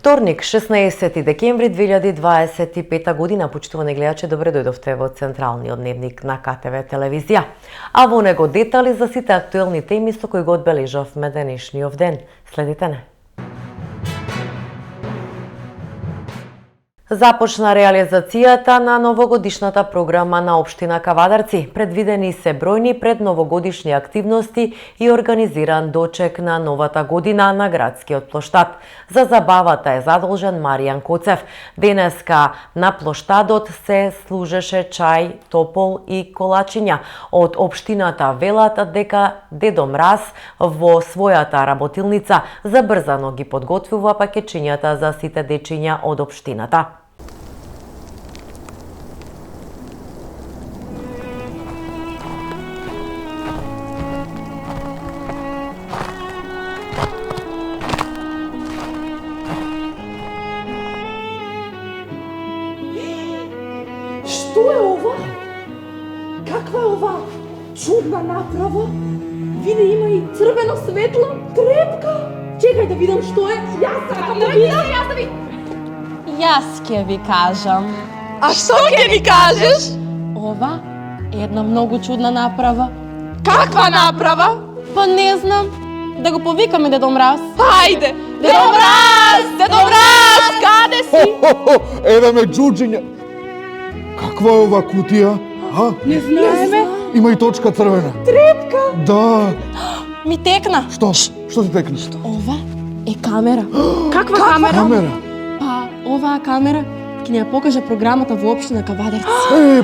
Вторник, 16 декември 2025 година, почитувани гледачи, добре дојдовте во централниот дневник на КТВ телевизија. А во него детали за сите актуелни теми со кои го одбележавме денешниот ден. Следите не. Започна реализацијата на новогодишната програма на општина Кавадарци. Предвидени се бројни предновогодишни активности и организиран дочек на новата година на градскиот плоштад. За забавата е задолжен Маријан Коцев. Денеска на плоштадот се служеше чај, топол и колачиња. Од општината велат дека Дедо Мраз во својата работилница забрзано ги подготвува пакетчињата за сите дечиња од општината. Што е ова? Каква е ова чудна направа? Види, има и црвено светло, трепка. Чекај да видам што е. Јас сакам да видам. Јас ќе ви кажам. А што ќе ни кажеш? Ова е една многу чудна направа. Каква направа? Па не знам. Да го повикаме Дедо Мраз. Хајде! Дедо Мраз! Дедо Мраз! Каде си? Еве ме джуджиња. Каква е ова кутија? Не знаеме. Има и точка црвена. Трепка. Да. Ми текна. Што? Што ти текна? Ова е камера. Каква камера? Камера. Па, оваа камера ќе ни ја покаже програмата во општина Кавадарци.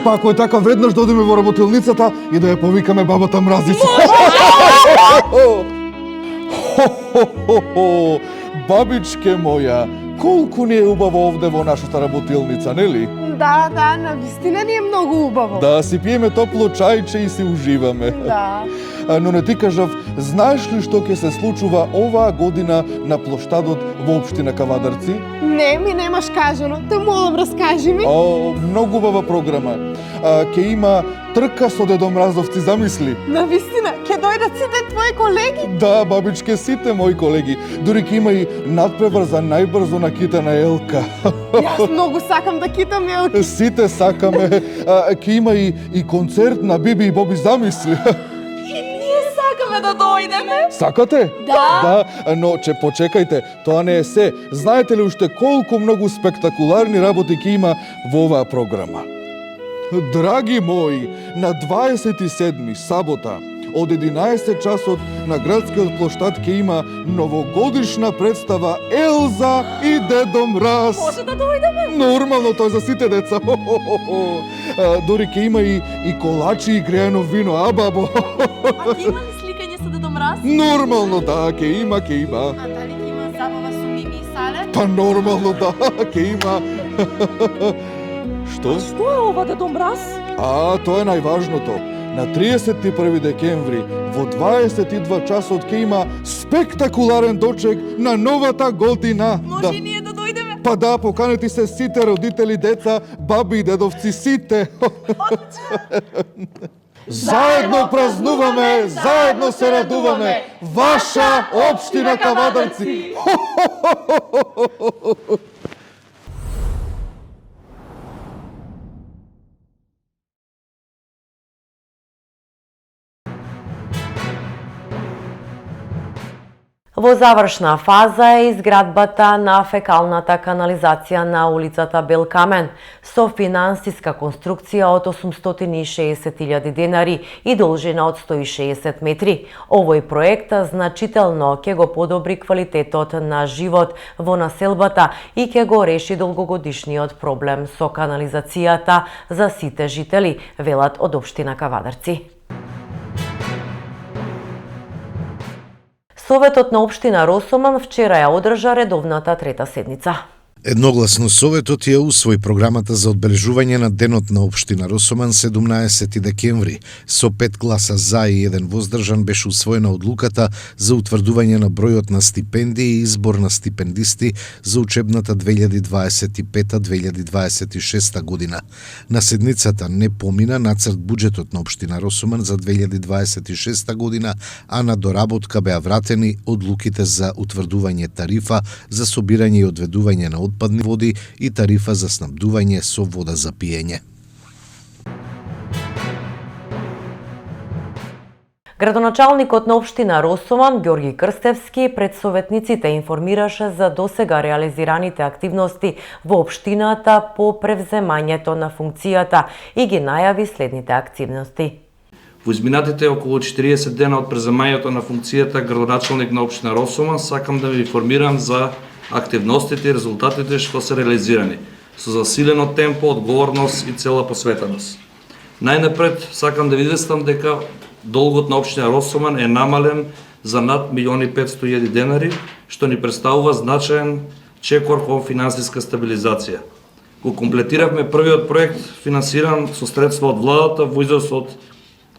Па ако е така, веднаш да одиме во работилницата и да ја повикаме бабата Мразица. Бабичке моја, колку ни е убаво овде во нашата работилница, нели? Да, навистина ни е многу убаво. Да си пиеме топло чајче и си уживаме. Да. Но не ти кажав, знаеш ли што ќе се случува оваа година на плоштадот во општина Кавадарци? Не, ми немаш кажано. Те молам, раскажи ми. Многу убава програма. Ќе има трка со Дедо Мразовци, замисли. Навистина, ќе дојдат сите твои колеги? Да, бабичке, сите мои колеги. Дури ќе има и надпревар за најбрзо накитана елка. Јас многу сакам да китам елки. Сите сакаме. Ќе има и концерт на Биби и Боби, замисли. Сакаме да дојдеме. Сакате? Да. Но почекајте, тоа не е се. Знаете ли уште колку многу спектакуларни работи ќе има во оваа програма? Драги мои, на 27 сабота од 11 часот на градскиот плоштад ќе има новогодишна представа Елза и Дедо Мраз. Може да дојдеме? Нормално, тоа е за сите деца. Дори ќе има и колачи и греано вино, бабо. А ќе има ли сликање со Дедо Мраз? Нормално, да, ќе има. А дали ќе има забава со Мими и Сале? Па нормално, да, ќе има. Што? Што е ова Дедо Мраз? Тоа е најважното. На 31 декември во 22 часот ќе има спектакуларен дочек на новата година. Може ние да дојдеме? Па да, поканети се сите родители, деца, баби и дедовци, сите. Заедно празнуваме, заедно се радуваме. Ваша општина Кавадарци. Во завршна фаза е изградбата на фекалната канализација на улицата Белкамен со финансиска конструкција од 860.000 денари и должина од 160 метри. Овој проект значително ќе го подобри квалитетот на живот во населбата и ќе го реши долгогодишниот проблем со канализацијата за сите жители, велат од општина Кавадарци. Советот на општина Росоман вчера ја одржа редовната трета седница. Едногласно Советот ја усвои програмата за одбележување на Денот на општина Росоман 17 декември. Со 5 гласа за и 1 воздржан беше усвоена одлуката за утврдување на бројот на стипендии и избор на стипендисти за учебната 2025-2026 година. На седницата не помина нацрт буџетот на општина Росоман за 2026 година, а на доработка беа вратени одлуките за утврдување тарифа за собирање и одведување на отпадни води и тарифа за снабдување со вода за пиење. Градоначалникот на општина Росоман, Ѓорги Крстевски, пред советниците информираше за досега реализираните активности во општината по превземањето на функцијата и ги најави следните активности. Во изминатите околу 40 дена од преземањето на функцијата градоначалник на општина Росоман, сакам да ви информирам за активностите и резултатите што се реализирани, со засилено темпо, одговорност и цела посветеност. Најнапред сакам да ви известам дека долгот на општина Росоман е намален за над 1.500.000 денари, што ни представува значаен чекор кон финансиска стабилизација. Го комплетиравме првиот проект финансиран со средства од владата во изnos од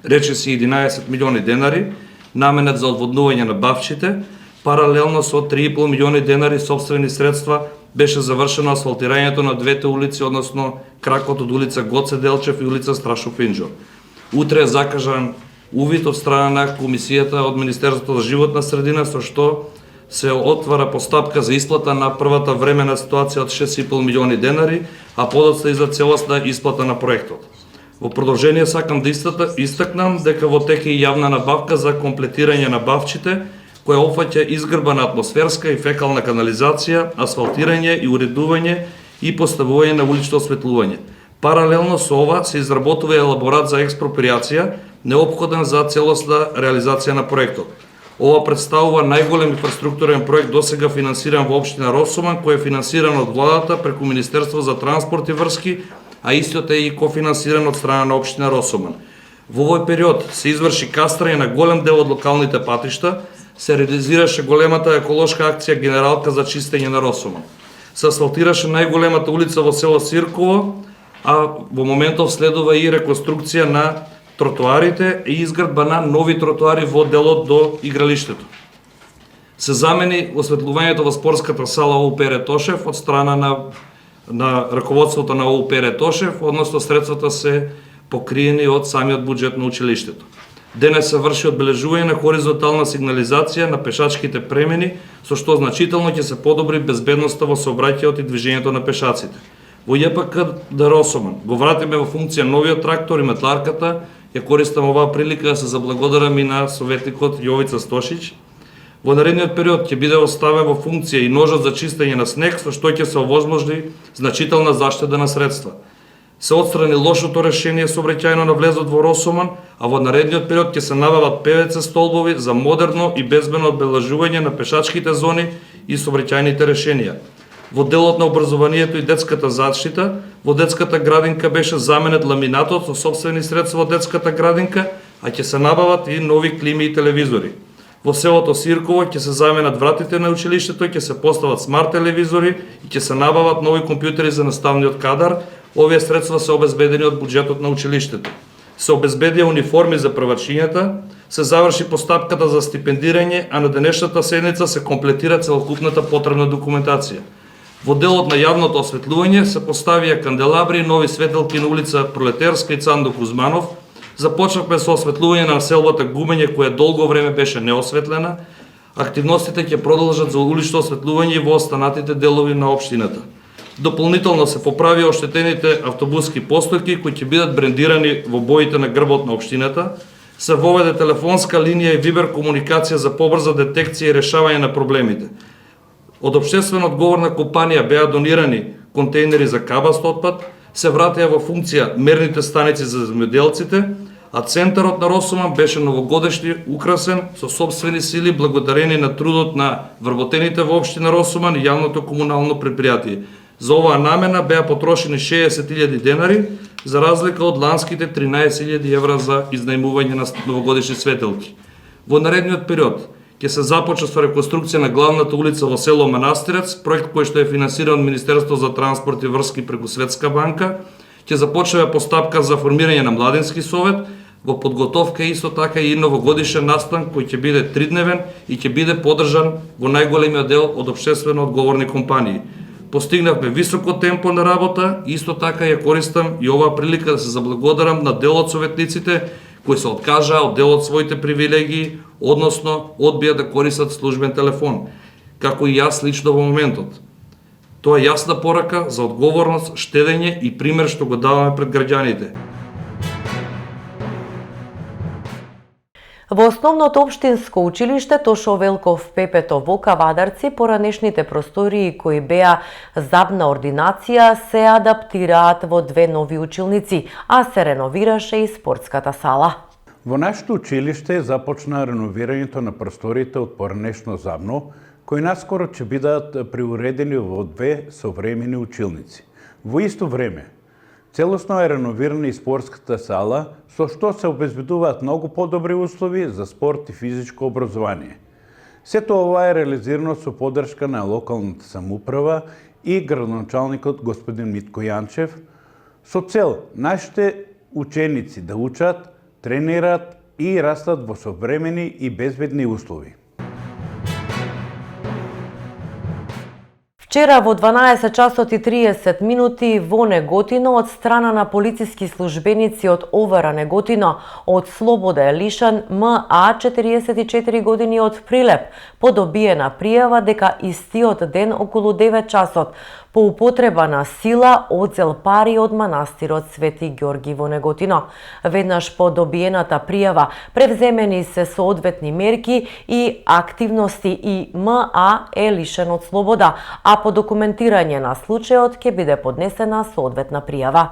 речиси 11 милиони денари, наменет за одводнување на Бавчите. Паралелно со 3,5 милиони денари сопствени средства беше завршено асфалтирањето на двете улици, односно кракот од улица Гоце Делчев и улица Страшо Пинџо. Утре е закажан увид од страна на комисијата од Министерството за животна средина, со што се отвара постапка за исплата на првата времена ситуација од 6,5 милиони денари, а подоцна и за целосна исплата на проектот. Во продолжение сакам да истакнам дека во тек е јавна набавка за комплетирање на Бавчите, која опфаќа изгрба на атмосферска и фекална канализација, асфалтирање и уредување и поставување на улично осветлување. Паралелно со ова се изработува елаборат за експроприација, неопходен за целосна реализација на проектот. Ова представува најголем инфраструктурен проект досега финансиран во општина Росоман, кој е финансиран од владата преку Министерство за транспорт и врски, а истиот е и кофинансиран од страна на општина Росоман. Во овој период се изврши кастрање на голем дел од локалните патишта, се реализираше големата еколошка акција Генералка за чистење на Росоман. Се асфалтираше најголемата улица во село Сирково, а во моментов следува и реконструкција на тротоарите и изградба на нови тротоари во делот до игралиштето. Се замени осветлувањето во спортската сала ОУП Ретошев од страна на раководството на ОУП Ретошев, односно средствата се покриени од самиот буџет на училиштето. Денес се врши одбележување на хоризонтална сигнализација на пешачките премини, со што значително ќе се подобри безбедноста во сообраќајот и движењето на пешаците. Во ЈПК Росоман го вратиме во функција новиот трактор и метларката. Ја користам оваа прилика да се заблагодарам и на советникот Јовица Стошиć. Во наредниот период ќе биде оставен во функција и ножот за чистење на снег, со што ќе се овозможи значителна заштеда на средства. Се отстрани лошото решение сообраќајно на влезот во Росоман, а во наредниот период ќе се набават ПВЦ столбови за модерно и безбедно одбележување на пешачките зони и сообраќајните решенија. Во делот на образованието и детската заштита, во детската градинка беше заменет ламинатот со сопствени средства од детската градинка, а ќе се набават и нови клими и телевизори. Во селото Сирково ќе се заменат вратите на училиштето, ќе се постават смарт телевизори и ќе се набават нови компјутери за наставниот кадар. Овие средства се обезбедени од буџетот на училиштето. Се обезбедија униформи за првачињата, се заврши постапката за стипендирање, а на денешната седница се комплетира целокупната потребна документација. Во делот на јавното осветлување се поставија канделабри и нови светелки на улица Пролетерска и Цандо Кузманов. Започнавме со осветлување на населбата Гумење, која долго време беше неосветлена. Активностите ќе продолжат за улично осветлување во останатите делови на општината. Дополнително се поправија оштетените автобуски постојки кои ќе бидат брендирани во боите на грбот на општината. Се воведе телефонска линија и вибер комуникација за побрза детекција и решавање на проблемите. Од општествено одговорна компанија беа донирани контейнери за кабаст отпад, се вратија во функција мерните станици за земјоделците, а центарот на Росоман беше новогодишни украсен со сопствени сили благодарени на трудот на вработените во општина Росоман и јавното комунално предпријатие. За оваа намена беа потрошени 60.000 денари, за разлика од ланските 13.000 евра за изнајмување на новогодишни светелки. Во наредниот период Ќе се започне со реконструкција на главната улица во село Манастирец, проект кој што е финансиран од Министерството за транспорт и врски преку Светска банка. Ќе започне постапка за формирање на младински совет, во подготовка исто така и новогодишен настан кој ќе биде 3-дневен и ќе биде поддржан во најголемиот дел од општествено одговорни компании. Постигнавме високо темпо на работа и исто така ја користам и оваа прилика да се заблагодарам на дел од советниците кои се откажаа од дел од своите привилегии, односно одбија да користат службен телефон, како и јас лично во моментот. Тоа е јасна порака за одговорност, штедење и пример што го даваме пред граѓаните. Во основното општинско училиште Тошо Велков Пепето во Кавадарци поранешните простории кои беа забна ординација се адаптираат во 2 нови училници, а се реновираше и спортската сала. Во нашето училиште започна реновирањето на просториите од поранешно забно, кои наскоро ќе бидат приуредени во 2 современи училници. Во исто време, целосно е реновирана и спортската сала, со што се обезбедуваат многу подобри услови за спорт и физичко образование. Сето ова е реализирано со поддршка на локалната самоуправа и градоначалникот господин Митко Јанчев, со цел нашите ученици да учат, тренираат и растат во современи и безбедни услови. Вчера во 12 часот и 30 минути во Неготино од страна на полициски службеници од ОВР Неготино од слобода е лишен МА 44 години од Прилеп по добиена пријава дека истиот ден околу 9 часот по употреба на сила одзел пари од манастирот Свети Ѓорги во Неготино. Веднаш по добиената пријава превземени се соодветни мерки и активности и МА е лишен од слобода, а по документирање на случајот ќе биде поднесена соодветна пријава.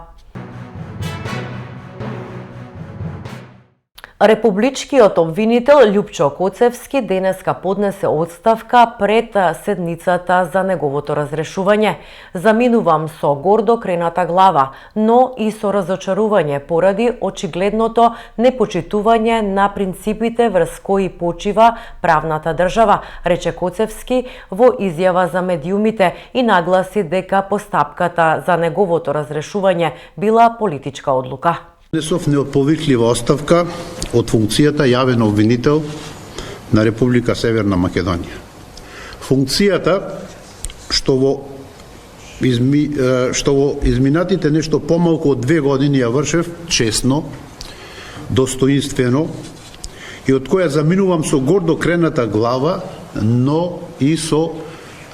Републичкиот обвинител Љупчо Коцевски денеска поднесе одставка пред седницата за неговото разрешување. Заминувам со гордо крената глава, но и со разочарување поради очигледното непочитување на принципите врз кои почива правната држава, рече Коцевски во изјава за медиумите и нагласи дека постапката за неговото разрешување била политичка одлука. Поднесов неотповиклива оставка од функцијата јавен обвинител на Република Северна Македонија. Функцијата што во изминатите нешто помалку од 2 години ја вршев честно, достоинствено и од која заминувам со гордо крената глава, но и со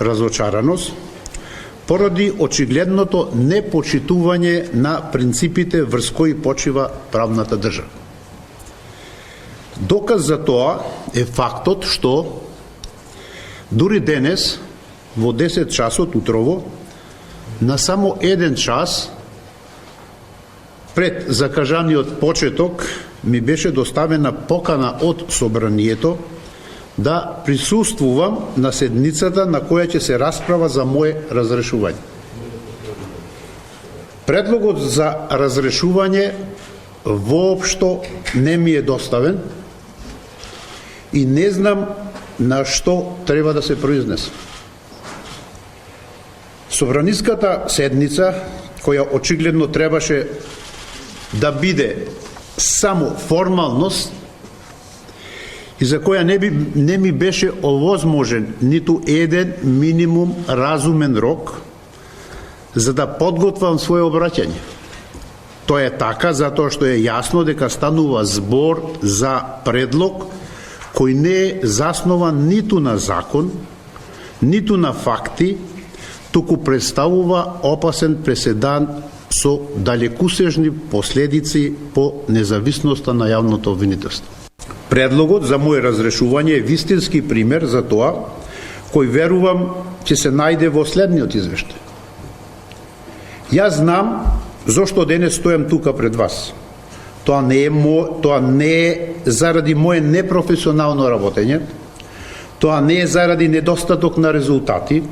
разочараност, поради очигледното непочитување на принципите врз кои почива правната држава. Доказ за тоа е фактот што дури денес во 10 часот утрово на само 1 час пред закажаниот почеток ми беше доставена покана од собранието да присуствувам на седницата на која ќе се расправа за моје разрешување. Предлогот за разрешување воопшто не ми е доставен и не знам на што треба да се произнесам. Собраниската седница, која очигледно требаше да биде само формалност, и за која не ми беше овозможен ниту еден минимум разумен рок за да подготвам своје обраќање. Тоа е така затоа што е јасно дека станува збор за предлог кој не е заснован ниту на закон, ниту на факти, туку представува опасен преседан со далекусежни последици по независноста на јавното обвинителство. Предлогот за моје разрешување е вистински пример за тоа, кој верувам ќе се најде во следниот извештај. Јас знам зошто денес стојам тука пред вас. Тоа не е заради моје непрофесионално работење, тоа не е заради недостаток на резултати,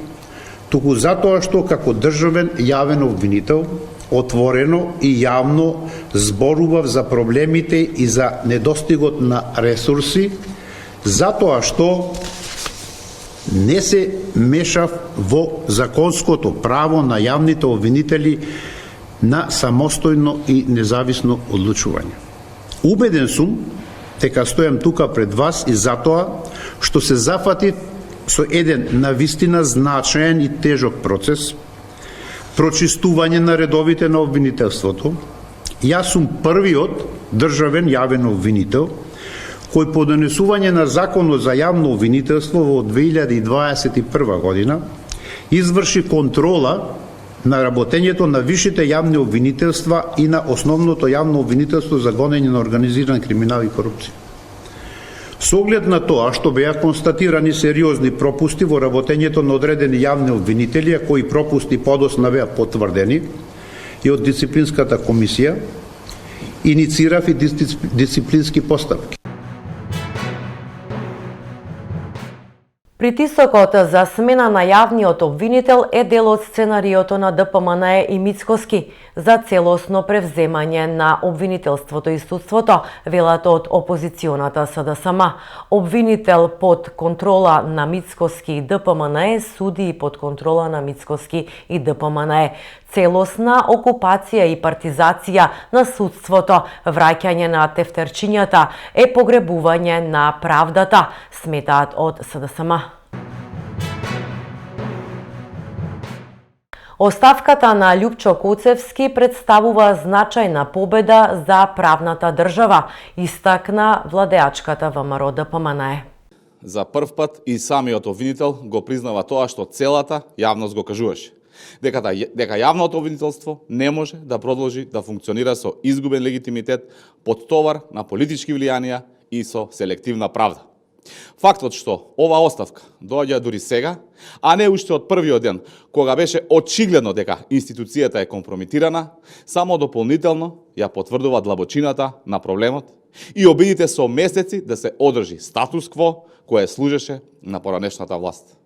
туку затоа што како државен јавен обвинител отворено и јавно зборував за проблемите и за недостигот на ресурси затоа што не се мешав во законското право на јавните обвинители на самостојно и независно одлучување. Убеден сум дека стојам тука пред вас и затоа што се зафати со еден навистина значаен и тежок процес, прочистување на редовите на обвинителството. Јас сум првиот државен јавен обвинител кој по донесување на Законот за јавно обвинителство во 2021 година изврши контрола на работењето на висшите јавни обвинителства и на основното јавно обвинителство за гонење на организиран криминал и корупција. Со оглед на тоа што беа констатирани сериозни пропусти во работењето на одредени јавни обвинители, а кои пропусти подоцна беа потврдени и од дисциплинската комисија, иницирав и дисциплински постапки. Притисокот за смена на јавниот обвинител е дел од сценариото на ДПМНЕ и Мицкоски за целосно превземање на обвинителството и судството, велат од опозиционата СДСМ. Обвинител под контрола на Мицкоски и ДПМНЕ суди и под контрола на Мицкоски и ДПМНЕ. Целосна окупација и партизација на судството, враќање на тефтерчињата е погребување на правдата, сметаат од СДСМ. Оставката на Љупчо Коцевски представува значајна победа за правната држава, истакна владеачката ВМРО ДПМНЕ. За прв пат и самиот обвинител го признава тоа што целата јавност го кажуваше. Дека јавното обвинителство не може да продолжи да функционира со изгубен легитимитет, под товар на политички влијанија и со селективна правда. Фактот што ова оставка доаѓа дури сега, а не уште од првиот ден, кога беше очигледно дека институцијата е компрометирана, само дополнително ја потврдува длабочината на проблемот и обидите со месеци да се одржи статус-кво кое служеше на поранешната власт.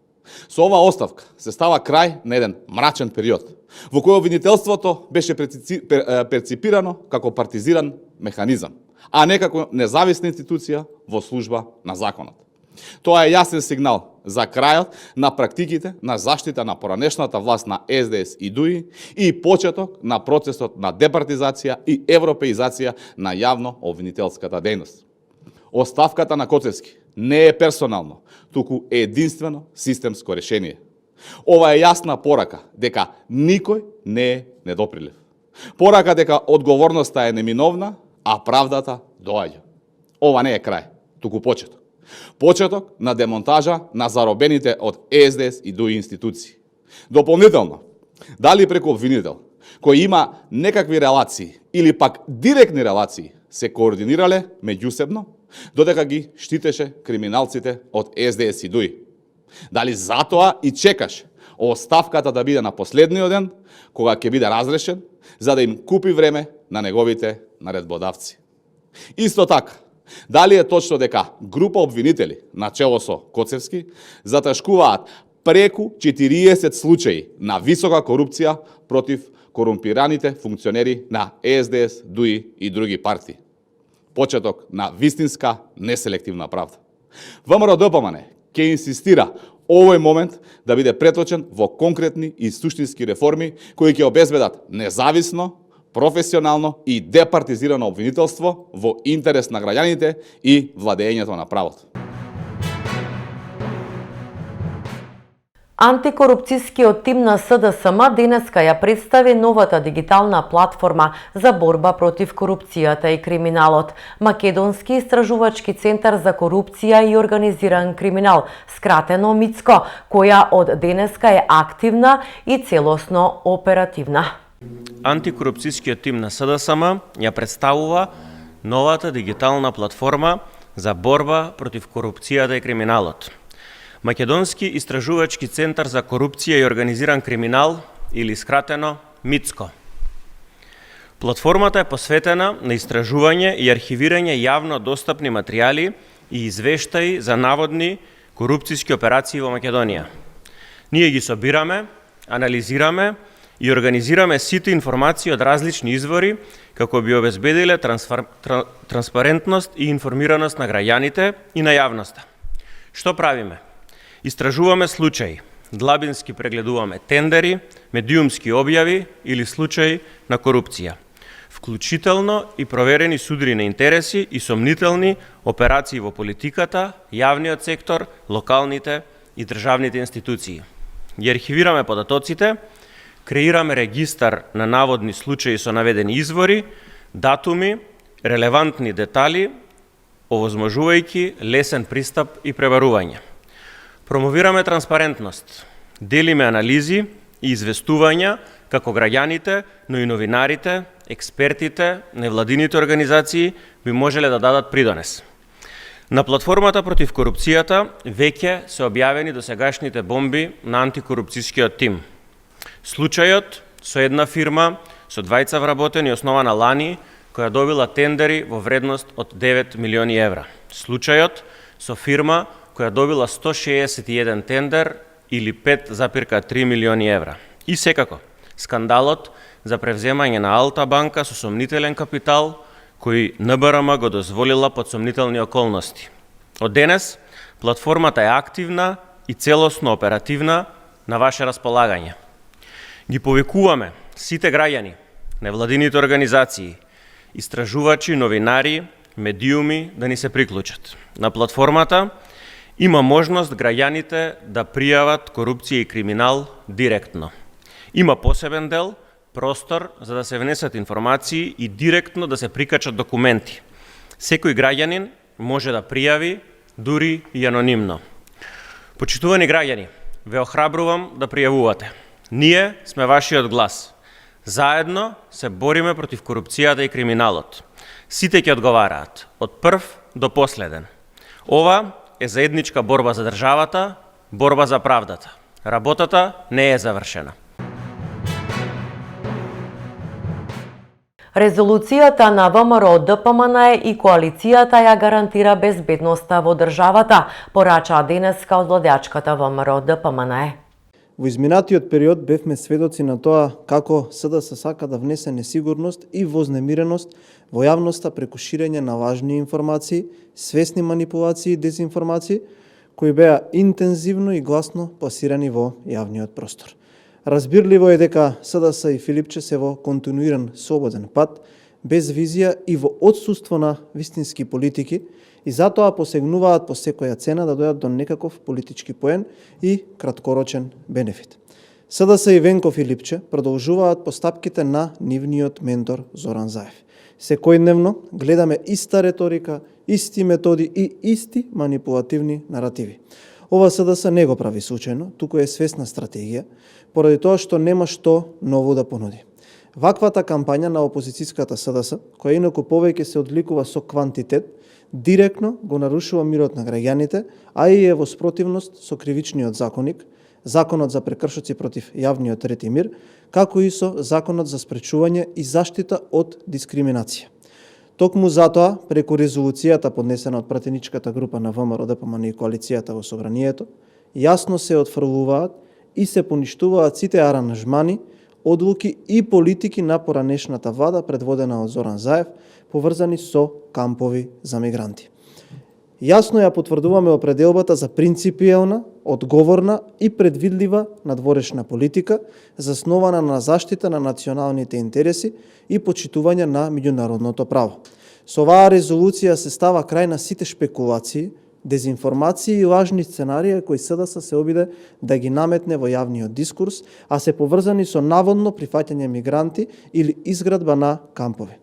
Со ова оставка се става крај на еден мрачен период, во кој обвинителството беше перципирано како партизиран механизам, а не како независна институција во служба на законот. Тоа е јасен сигнал за крајот на практиките на заштита на поранешната власт на СДС и ДУИ и почеток на процесот на департизација и европеизација на јавно обвинителската дејност. Оставката на Коцевски не е персонално, туку единствено системско решение. Ова е јасна порака дека никој не е недоприлив. Порака дека одговорноста е неминовна, а правдата доаѓа. Ова не е крај, туку почеток. Почеток на демонтажа на заробените од СДС и ДУИ институции. Дополнително, дали преку обвинител, кој има некакви релации или пак директни релации, се координирале меѓусебно, додека ги штитеше криминалците од СДС и ДУИ. Дали затоа и чекаш оставката да биде на последниот ден, кога ќе биде разрешен, за да им купи време на неговите наредбодавци. Исто така, дали е точно дека група обвинители, начело со Коцевски, затешкуваат преку 40 случаи на висока корупција против корумпираните функционери на СДС, ДУИ и други партии. Почеток на вистинска неселективна правда. ВМРО ДПМНЕ ќе инсистира овој момент да биде преточен во конкретни и суштински реформи кои ќе обезбедат независно, професионално и департизирано обвинителство во интерес на граѓаните и владењето на правото. Антикорупцијскиот тим на СДСМ денеска ја представи новата дигитална платформа за борба против корупцијата и криминалот, Македонски истражувачки центар за корупција и организиран криминал, скратено МИЦКО, која од денеска е активна и целосно оперативна. Антикорупцијскиот тим на СДСМ ја представува новата дигитална платформа за борба против корупцијата и криминалот, Македонски истражувачки центар за корупција и организиран криминал, или скратено МИЦКО. Платформата е посветена на истражување и архивирање јавно достапни материјали и извештаи за наводни корупцијски операции во Македонија. Ние ги собираме, анализираме и организираме сите информации од различни извори како би обезбедиле транспарентност и информираност на граѓаните и на јавноста. Што правиме? Истражуваме случаи, длабински прегледуваме тендери, медиумски објави или случаи на корупција, вклучително и проверени судри на интереси и сомнителни операции во политиката, јавниот сектор, локалните и државните институции. Ги архивираме податоците, креираме регистар на наводни случаи со наведени извори, датуми, релевантни детали, овозможувајќи лесен пристап и пребарување. Промовираме транспарентност, делиме анализи и известувања како граѓаните, но и новинарите, експертите, невладините организации би можеле да дадат придонес. На платформата против корупцијата веќе се објавени досегашните бомби на антикорупцијскиот тим. Случајот со една фирма со двајца вработени основана лани, која добила тендери во вредност од 9 милиони евра. Случајот со фирма која добила 161 тендер или 5,3 милиони евра. И секако, скандалот за превземање на Алта банка со сомнителен капитал, кој НБРМ го дозволила под сомнителни околности. Од денес, платформата е активна и целосно оперативна на ваше располагање. Ги повикуваме сите граѓани, невладините организации, истражувачи, новинари, медиуми да ни се приклучат. На платформата има можност граѓаните да пријават корупција и криминал директно. Има посебен дел, простор за да се внесат информации и директно да се прикачат документи. Секој граѓанин може да пријави, дури и анонимно. Почитувани граѓани, ве охрабрувам да пријавувате. Ние сме вашиот глас. Заедно се бориме против корупцијата и криминалот. Сите ќе одговараат, од прв до последен. Ова е заедничка борба за државата, борба за правдата. Работата не е завршена. Резолуцијата на ВМРО ДПМН и коалицијата ја гарантира безбедноста во државата, порачаа денеска од владеачката ВМРО ДПМН. Во изминатиот период бевме сведоци на тоа како СДС сака да внесе несигурност и вознемиреност во јавноста преку ширење на лажни информации, свесни манипулации и дезинформации, кои беа интензивно и гласно пласирани во јавниот простор. Разбирливо е дека СДС и Филипче се во континуиран слободен пат, без визија и во отсуство на вистински политики, и затоа посегнуваат по секоја цена да дојдат до некаков политички поен и краткорочен бенефит. СДС и Венко Филипче продолжуваат постапките на нивниот ментор Зоран Заев. Секојдневно гледаме иста реторика, исти методи и исти манипулативни наративи. Ова СДС не го прави случајно, туку е свесна стратегија, поради тоа што нема што ново да понуди. Ваквата кампања на опозицијската СДС, која инаку повеќе се одликува со квантитет, директно го нарушува мирот на граѓаните, а и е во спротивност со кривичниот законник, законот за прекршоци против јавниот ред и мир, како и со законот за спречување и заштита од дискриминација. Токму затоа, преку резолуцијата поднесена од пратеничката група на ВМРО ДПМН и коалицијата во Собранието, јасно се отфрлуваат и се поништуваат сите аранжмани, одлуки и политики на поранешната влада предводена од Зоран Заев, поврзани со кампови за мигранти. Јасно ја потврдуваме определбата за принципијална, одговорна и предвидлива надворешна политика, заснована на заштита на националните интереси и почитување на меѓународното право. Со оваа резолуција се става крај на сите шпекулации, дезинформации и лажни сценарии кои СДС се обиде да ги наметне во јавниот дискурс, а се поврзани со наводно прифаќање мигранти или изградба на кампови.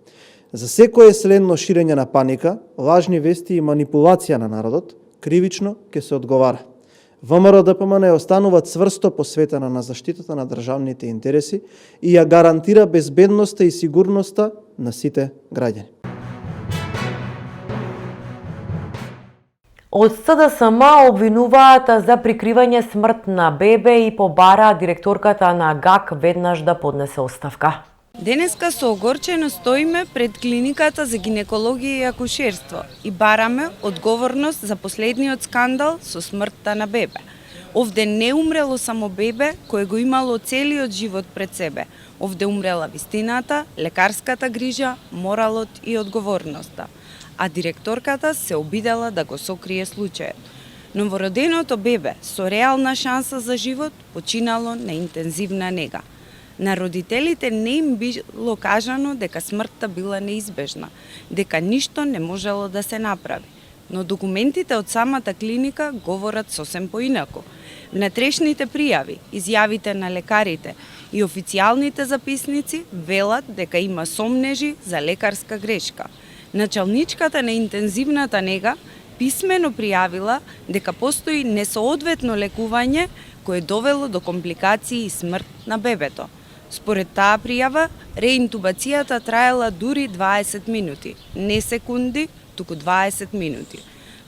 За секое следно ширење на паника, лажни вести и манипулација на народот, кривично ќе се одговара. ВМРО ДПМН останува цврсто посветена на заштитата на државните интереси и ја гарантира безбедноста и сигурноста на сите граѓани. Од СДСМ обвинуваат за прикривање смрт на бебе и побара директорката на ГАК веднаш да поднесе оставка. Денеска со огорчено стоиме пред клиниката за гинекологија и акушерство и бараме одговорност за последниот скандал со смртта на бебе. Овде не умрело само бебе кое го имало целиот живот пред себе. Овде умрела вистината, лекарската грижа, моралот и одговорноста. А директорката се обидела да го сокрие случајот. Новороденото бебе со реална шанса за живот починало на интензивна нега. На родителите не им било кажано дека смртта била неизбежна, дека ништо не можело да се направи. Но документите од самата клиника говорат сосем поинаку. Внатрешните пријави, изјавите на лекарите и официјалните записници велат дека има сомнежи за лекарска грешка. Началничката на интензивната нега писмено пријавила дека постои несоодветно лекување кое довело до компликации и смрт на бебето. Според таа пријава, реинтубацијата траела дури 20 минути, не секунди, туку 20 минути.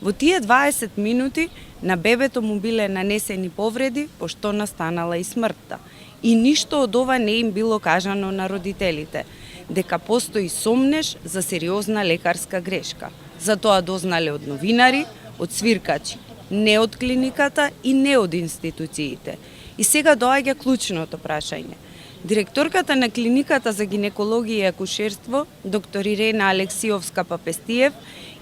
Во тие 20 минути на бебето му биле нанесени повреди, пошто настанала и смртта. И ништо од ова не им било кажано на родителите, дека постои сомнеж за сериозна лекарска грешка. За тоа дознале од новинари, од свиркачи, не од клиниката и не од институциите. И сега доаѓа клучното прашање. Директорката на клиниката за гинекологија и акушерство, доктор Ирена Алексиовска-Папестиев,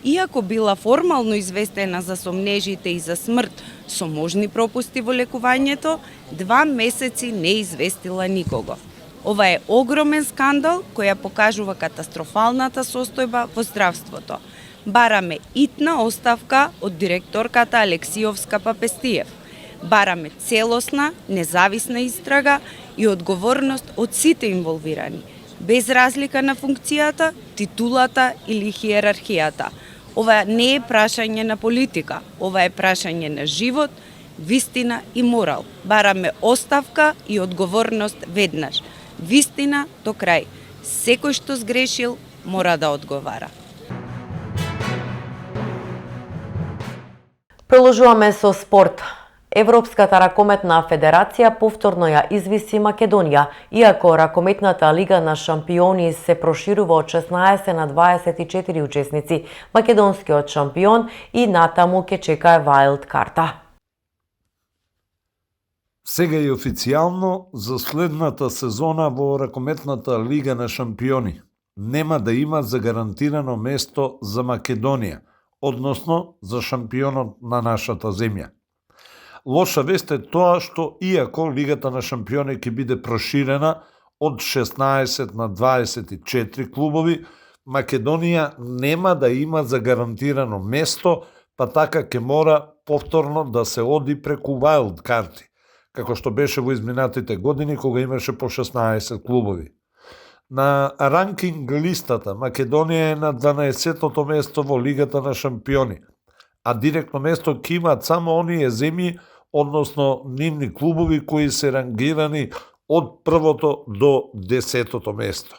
иако била формално известена за сомнежите и за смрт со можни пропусти во лекувањето, 2 месеци не известила никого. Ова е огромен скандал кој ја покажува катастрофалната состојба во здравството. Бараме итна оставка од директорката Алексиовска-Папестиев. Бараме целосна, независна истрага и одговорност од сите инволвирани, без разлика на функцијата, титулата или хиерархијата. Ова не е прашање на политика, ова е прашање на живот, вистина и морал. Бараме оставка и одговорност веднаш. Вистина до крај. Секој што сгрешил мора да одговара. Продолжуваме со спорт. Европската ракометна федерација повторно ја извиси Македонија, иако ракометната лига на шампиони се проширува од 16 на 24 учесници. Македонскиот шампион и натаму ќе чекае вајлд карта. Сега е официјално за следната сезона во ракометната лига на шампиони нема да има загарантирано место за Македонија, односно за шампионот на нашата земја. Лоша вест е тоа што иако Лигата на шампиони ќе биде проширена од 16 на 24 клубови, Македонија нема да има загарантирано место, па така ќе мора повторно да се оди преку вајлд карти, како што беше во изминатите години кога имаше по 16 клубови. На ранкинг листата Македонија е на 12-тото место во Лигата на шампиони, а директно место ќе имаат само оние земји, односно нивни клубови кои се рангирани од првото до 10-тото место.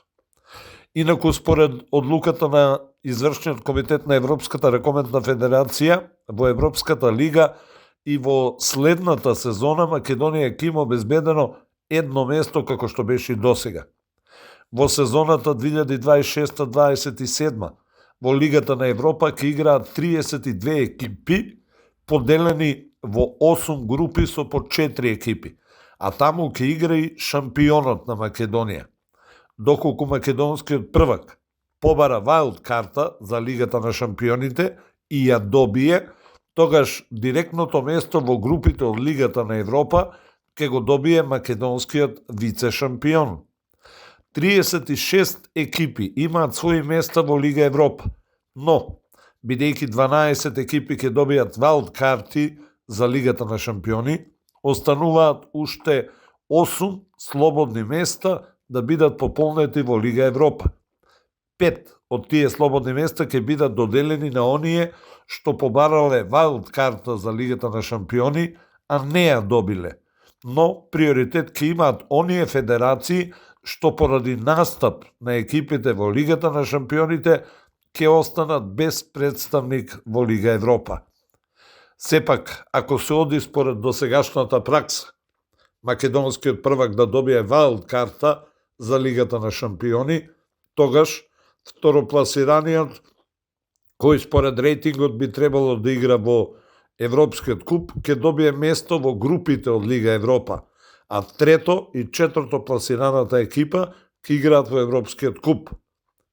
Инаку според одлуката на Извршниот комитет на Европската ракометна федерација, во Европската лига и во следната сезона Македонија ќе има обезбедено едно место како што беше и досега. Во сезоната 2026-27 во Лигата на Европа ќе играат 32 екипи, поделени во 8 групи со по 4 екипи, а таму ќе игра и шампионот на Македонија. Доколку македонскиот првак побара вајлд карта за Лигата на шампионите и ја добие, тогаш директното место во групите од Лигата на Европа ќе го добие македонскиот вице-шампион. 36 екипи имаат своји места во Лига Европа, но, бидејќи 12 екипи ќе добијат вајлд карти за Лигата на шампиони, остануваат уште 8 слободни места да бидат пополнети во Лига Европа. 5 од тие слободни места ќе бидат доделени на оние што побарале вајлд карта за Лигата на шампиони, а не ја добиле. Но приоритет ќе имаат оние федерации што поради настап на екипите во Лигата на шампионите ќе останат без представник во Лига Европа. Сепак, ако се оди според досегашната пракса, македонскиот првак да добие вајлд карта за Лигата на шампиони, тогаш второпласираниот, кој според рейтингот би требало да игра во Европскиот куп, ќе добие место во групите од Лига Европа, а трето и четврто пласираната екипа ќе играат во Европскиот куп.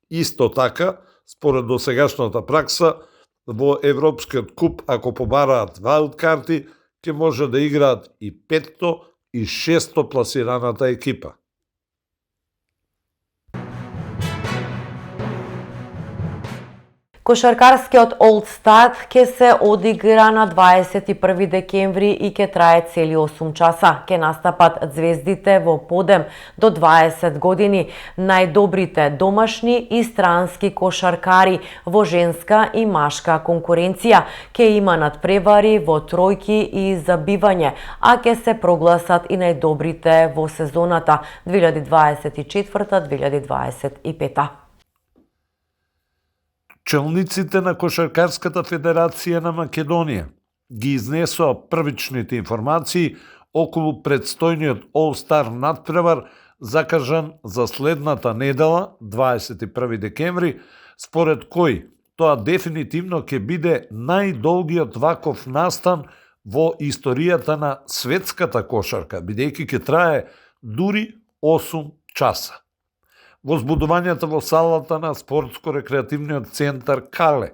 Исто така, според досегашната пракса, во Европскиот куп, ако побараат вајлд карти, ќе може да играат и 5-то и 6-то пласираната екипа. Кошаркарскиот Олд Стат ќе се одигра на 21 декември и ќе трае цели 8 часа. Ќе настапат звездите во подем до 20 години, најдобрите домашни и странски кошаркари во женска и машка конкуренција. Ќе има надпревари во тројки и забивање, а ќе се прогласат и најдобрите во сезоната 2024-2025. Челниците на Кошаркарската федерација на Македонија ги изнесоа првичните информации околу предстојниот All-Star надпревар закажан за следната недела, 21 декември, според кој тоа дефинитивно ќе биде најдолгиот ваков настан во историјата на светската кошарка, бидејќи ќе трае дури 8 часа. Возбудувањата во салата на спортско-рекреативниот центар Кале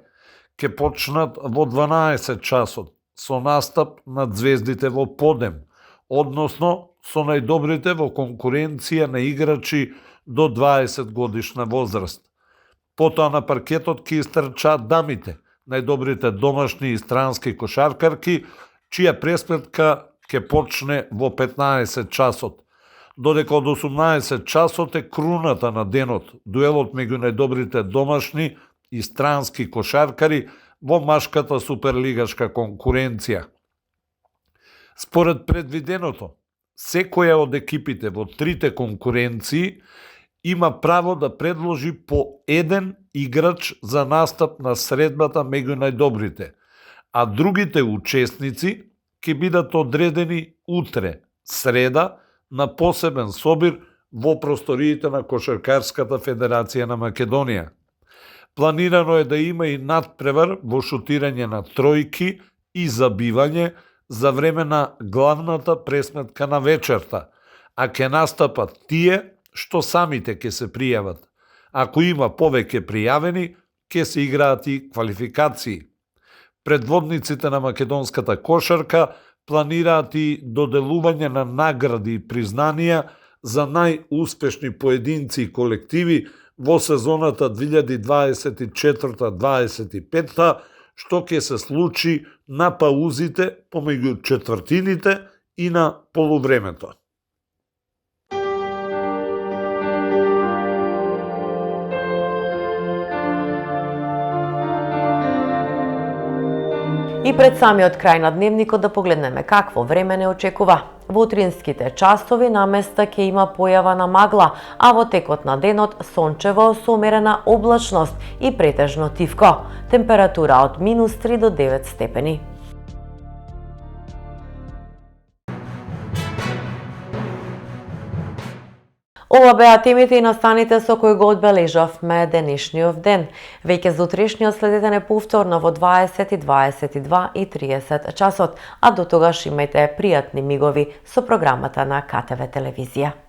ќе почнат во 12 часот со настап на звездите во подем, односно со најдобрите во конкуренција на играчи до 20 годишна возраст. Потоа на паркетот ќе истрчаат дамите, најдобрите домашни и странски кошаркарки, чија пресплетка ќе почне во 15 часот. Додека од 18 часот е круната на денот, дуелот меѓу најдобрите домашни и странски кошаркари во машката суперлигашка конкуренција. Според предвиденото, секоја од екипите во трите конкуренции има право да предложи по еден играч за настап на средбата меѓу најдобрите, а другите учесници ќе бидат одредени утре, среда, на посебен собир во просториите на Кошаркарската федерација на Македонија. Планирано е да има и надпревар во шутирање на тројки и забивање за време на главната пресметка на вечерта, а ќе настапат тие што самите ќе се пријават. Ако има повеќе пријавени, ќе се играат и квалификации. Предводниците на македонската кошарка планираат и доделување на награди и признанија за најуспешни поединци и колективи во сезоната 2024-2025, што ќе се случи на паузите помеѓу четвртините и на полувремето. И пред самиот крај на дневникот да погледнеме какво време не очекува. Во утринските часови наместа ќе има појава на магла, а во текот на денот сончево со умерена облачност и претежно тивко. Температура од -3 до 9 степени. Ова беа темите и настаните со кои го одбележавме денешниот ден. Веќе за утрешниот следете не повторно во 20, 22 и 30 часот, а до тогаш имајте пријатни мигови со програмата на КТВ телевизија.